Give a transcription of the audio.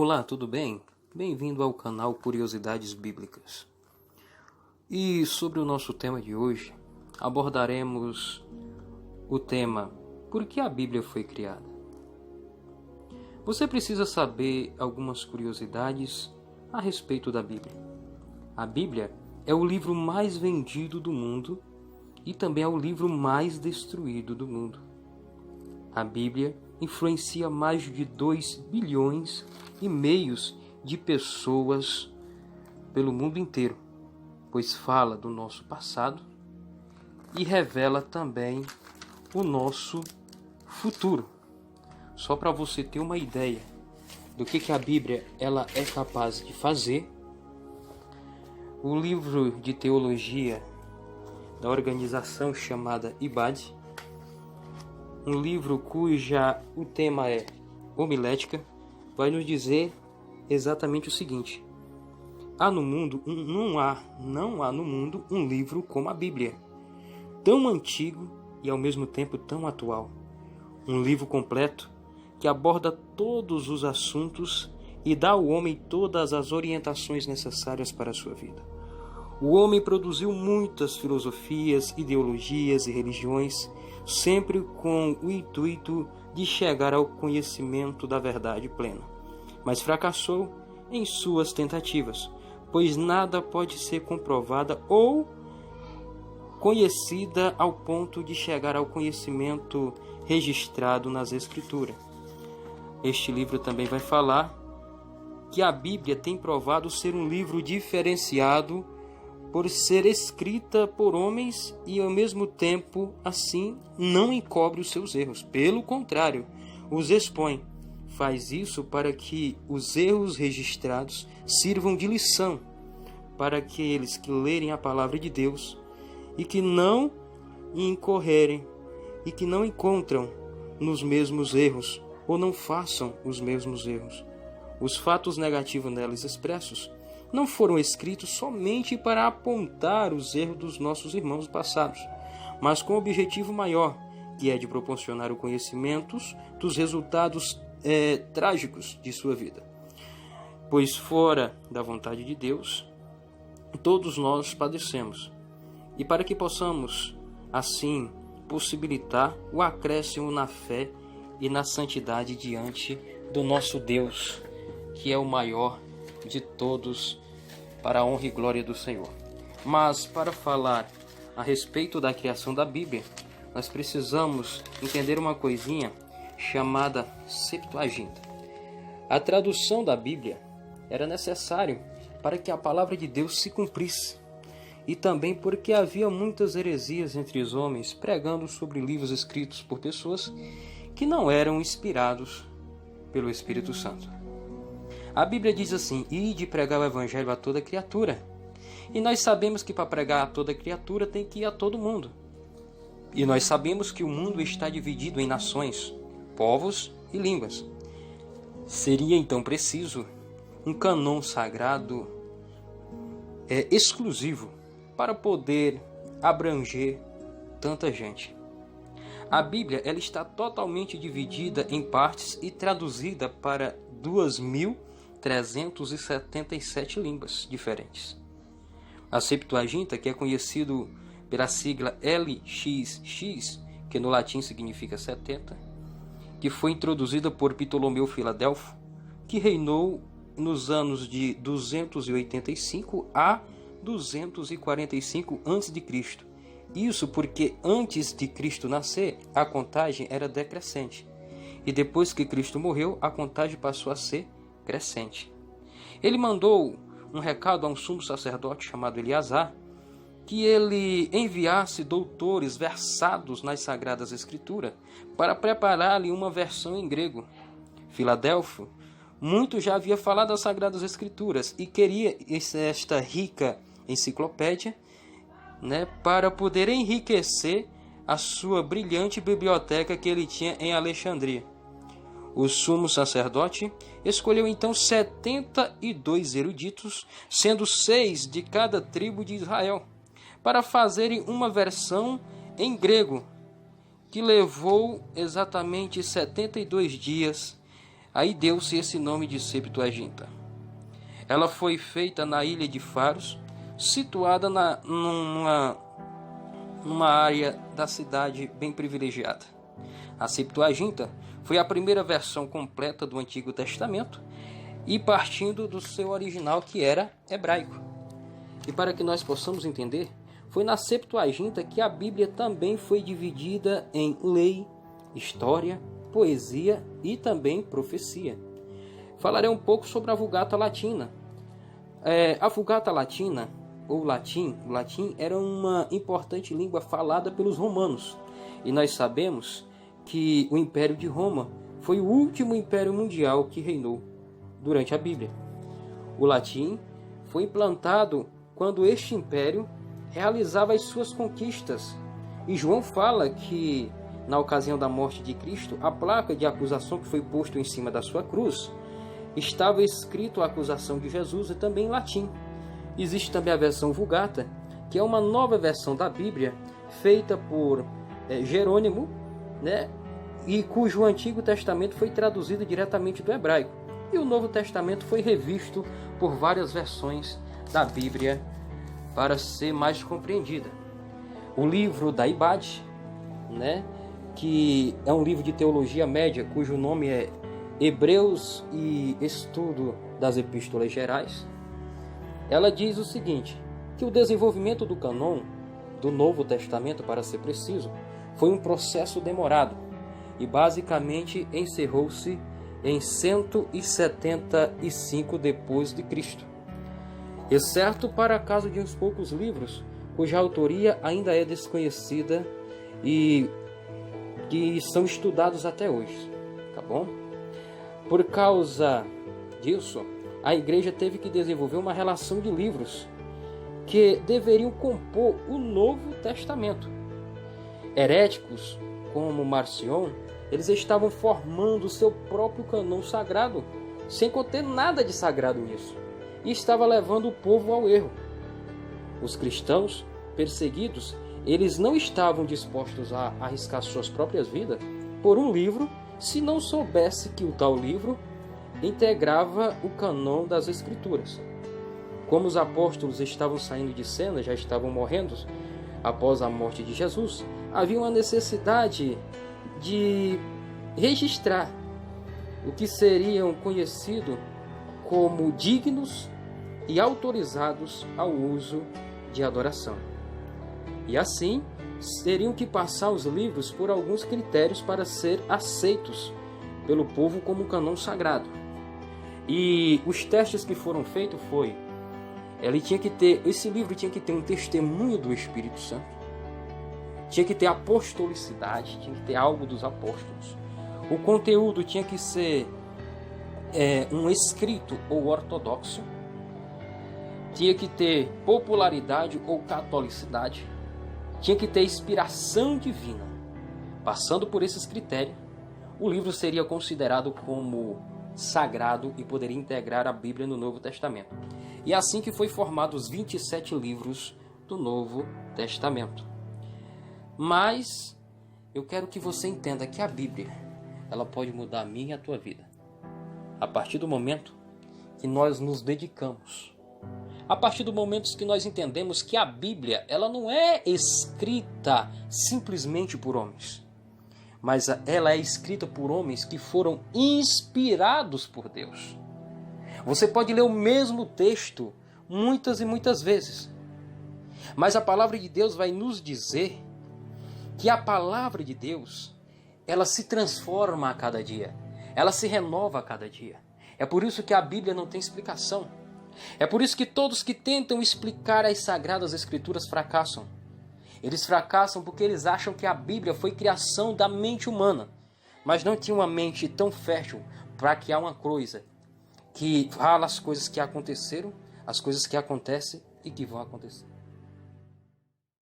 Olá, tudo bem? Bem-vindo ao canal Curiosidades Bíblicas. E sobre o nosso tema de hoje, abordaremos o tema Por que a Bíblia foi criada? Você precisa saber algumas curiosidades a respeito da Bíblia. A Bíblia é o livro mais vendido do mundo e também é o livro mais destruído do mundo. A Bíblia influencia mais de 2,5 bilhões de pessoas pelo mundo inteiro, pois fala do nosso passado e revela também o nosso futuro. Só para você ter uma ideia do que a Bíblia ela é capaz de fazer, o livro de teologia da organização chamada IBAD, um livro o tema é homilética, vai nos dizer exatamente o seguinte: não há no mundo um livro como a Bíblia, tão antigo e ao mesmo tempo tão atual. Um livro completo que aborda todos os assuntos e dá ao homem todas as orientações necessárias para a sua vida. O homem produziu muitas filosofias, ideologias e religiões, sempre com o intuito de chegar ao conhecimento da verdade plena, mas fracassou em suas tentativas, pois nada pode ser comprovada ou conhecida ao ponto de chegar ao conhecimento registrado nas Escrituras. Este livro também vai falar que a Bíblia tem provado ser um livro diferenciado por ser escrita por homens e ao mesmo tempo assim não encobre os seus erros. Pelo contrário, os expõe. Faz isso para que os erros registrados sirvam de lição para aqueles que lerem a palavra de Deus e que não incorrerem e que não encontram nos mesmos erros ou não façam os mesmos erros. Os fatos negativos nelas expressos não foram escritos somente para apontar os erros dos nossos irmãos passados, mas com um objetivo maior, que é de proporcionar o conhecimento dos resultados trágicos de sua vida. Pois fora da vontade de Deus, todos nós padecemos. E para que possamos, assim, possibilitar o acréscimo na fé e na santidade diante do nosso Deus, que é o maior de todos, para a honra e glória do Senhor. Mas para falar a respeito da criação da Bíblia, nós precisamos entender uma coisinha chamada Septuaginta. A tradução da Bíblia era necessário para que a palavra de Deus se cumprisse, e também porque havia muitas heresias entre os homens pregando sobre livros escritos por pessoas que não eram inspirados pelo Espírito Santo. A Bíblia diz assim: ide pregar o evangelho a toda criatura. E nós sabemos que para pregar a toda criatura tem que ir a todo mundo. E nós sabemos que o mundo está dividido em nações, povos e línguas. Seria então preciso um cânon sagrado exclusivo para poder abranger tanta gente. A Bíblia ela está totalmente dividida em partes e traduzida para 2.377 línguas diferentes. A Septuaginta, que é conhecido pela sigla LXX, que no latim significa 70, que foi introduzida por Ptolomeu Filadelfo, que reinou nos anos de 285 a 245 a.C. Isso porque antes de Cristo nascer, a contagem era decrescente. E depois que Cristo morreu, a contagem passou a ser crescente. Ele mandou um recado a um sumo sacerdote chamado Eleazar, que ele enviasse doutores versados nas Sagradas Escrituras para preparar-lhe uma versão em grego. Filadelfo muito já havia falado das Sagradas Escrituras e queria esta rica enciclopédia, para poder enriquecer a sua brilhante biblioteca que ele tinha em Alexandria. O sumo sacerdote escolheu então 72 eruditos, sendo 6 de cada tribo de Israel, para fazerem uma versão em grego, que levou exatamente 72 dias Aí deu-se esse nome de Septuaginta. Ela foi feita na ilha de Faros, situada numa área da cidade bem privilegiada. A Septuaginta foi a primeira versão completa do Antigo Testamento e partindo do seu original, que era hebraico. E para que nós possamos entender, foi na Septuaginta que a Bíblia também foi dividida em lei, história, poesia e também profecia. Falarei um pouco sobre a Vulgata Latina. A Vulgata Latina, ou latim, o latim era uma importante língua falada pelos romanos. E nós sabemos que o Império de Roma foi o último império mundial que reinou durante a Bíblia. O latim foi implantado quando este império realizava as suas conquistas. E João fala que, na ocasião da morte de Cristo, a placa de acusação que foi posta em cima da sua cruz, estava escrito a acusação de Jesus e também em latim. Existe também a versão Vulgata, que é uma nova versão da Bíblia, feita por Jerônimo, né? E cujo Antigo Testamento foi traduzido diretamente do hebraico. E o Novo Testamento foi revisto por várias versões da Bíblia para ser mais compreendida. O livro da Ibade, né? Que é um livro de teologia média, cujo nome é Hebreus e Estudo das Epístolas Gerais, ela diz o seguinte, que o desenvolvimento do cânon do Novo Testamento, para ser preciso, foi um processo demorado e basicamente encerrou-se em 175 depois de Cristo, exceto para caso de uns poucos livros cuja autoria ainda é desconhecida e que são estudados até hoje, tá bom? Por causa disso, a igreja teve que desenvolver uma relação de livros que deveriam compor o Novo Testamento. Heréticos, como Marcion, eles estavam formando o seu próprio cânon sagrado, sem conter nada de sagrado nisso, e estava levando o povo ao erro. Os cristãos perseguidos, eles não estavam dispostos a arriscar suas próprias vidas por um livro, se não soubesse que o tal livro integrava o cânon das Escrituras. Como os apóstolos estavam saindo de cena, já estavam morrendo após a morte de Jesus, havia uma necessidade de registrar o que seriam conhecidos como dignos e autorizados ao uso de adoração. E assim, teriam que passar os livros por alguns critérios para ser aceitos pelo povo como cânon sagrado. E os testes que foram feitos foi, esse livro tinha que ter um testemunho do Espírito Santo, tinha que ter apostolicidade, tinha que ter algo dos apóstolos. O conteúdo tinha que ser um escrito ou ortodoxo, tinha que ter popularidade ou catolicidade, tinha que ter inspiração divina. Passando por esses critérios, o livro seria considerado como sagrado e poderia integrar a Bíblia no Novo Testamento. E assim que foi formado os 27 livros do Novo Testamento. Mas eu quero que você entenda que a Bíblia, ela pode mudar a minha e a tua vida. A partir do momento que nós nos dedicamos, a partir do momento que nós entendemos que a Bíblia, ela não é escrita simplesmente por homens, mas ela é escrita por homens que foram inspirados por Deus. Você pode ler o mesmo texto muitas e muitas vezes, mas a palavra de Deus vai nos dizer que a palavra de Deus, ela se transforma a cada dia, ela se renova a cada dia. É por isso que a Bíblia não tem explicação. É por isso que todos que tentam explicar as Sagradas Escrituras fracassam. Eles fracassam porque eles acham que a Bíblia foi criação da mente humana, mas não tinha uma mente tão fértil para criar uma coisa que fala as coisas que aconteceram, as coisas que acontecem e que vão acontecer.